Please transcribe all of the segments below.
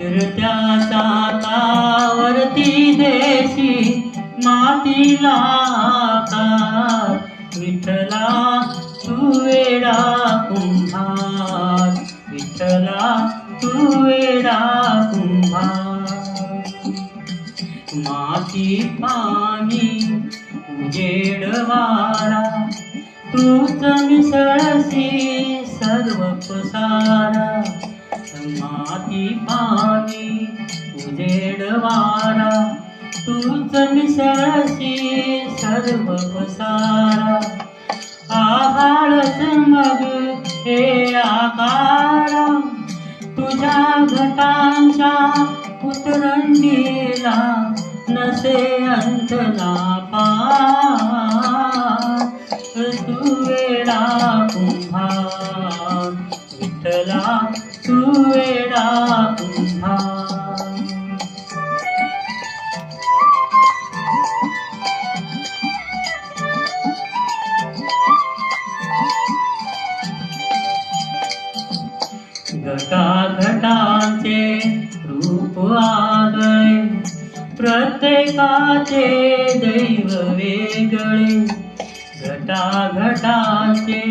फिरत्या चाकावरती देशी मातीला आकार. विठ्ठला तू वेडा कुंभार, विठ्ठला तू वेडा कुंभार. माती पाणी उजेड वारा, तूच मिसळसी सर्व पसारा. माती पाणी उजेड वारा, तूच मिसळसी सर्व पसारा. आहाळच मग हे आकारा, तुझ्या घटांच्या उतरंडीला नसे अंत ना पार. तू वेडा कुंभार, विठ्ठला तू वेडा कुंभार. घटाघटांचे रूप आगळे, प्रत्येकाचे दैव वेगळे. घटाघटांचे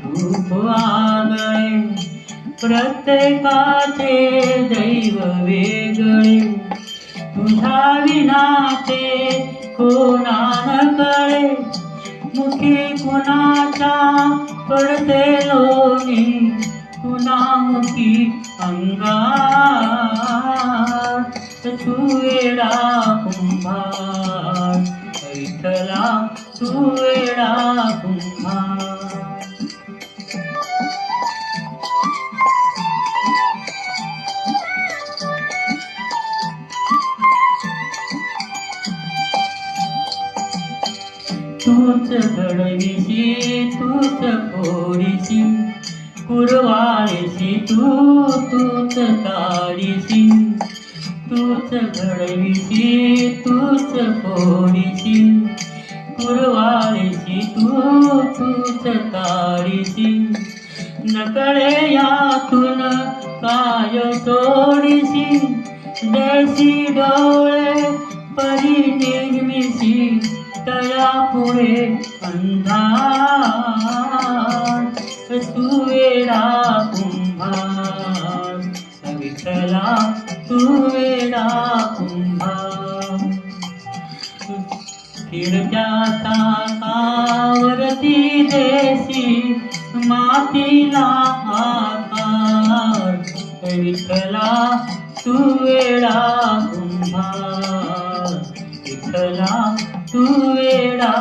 रूप आगळे, प्रत्येकाचे दैव वेगळे. तुझ्या विना ते कोणा न कळे, मुखी कुणाच्या पडते लोणी, कुणामुखी अंगार. तू वेडा कुंभार, विठ्ठला तू वेडा कुंभार. तूच घडविशी तूच फोडीशी, कुरवाळीशी तूच काढीशी. तूच घडविशी तूच फोडीशी, कुरवाळीशी तूच काढीशी. नकळे यातून काय तोडीशी, देशी डोळे परी निर्मिशी, तया पुढे अंधार. तू वेडा कुंभार, विठ्ठला तू वेडा कुंभार. फिरत्या चाकावरती देशी मातीला आकार. विठ्ठला तू वेडा कुंभार, विठ्ठला तू वेडा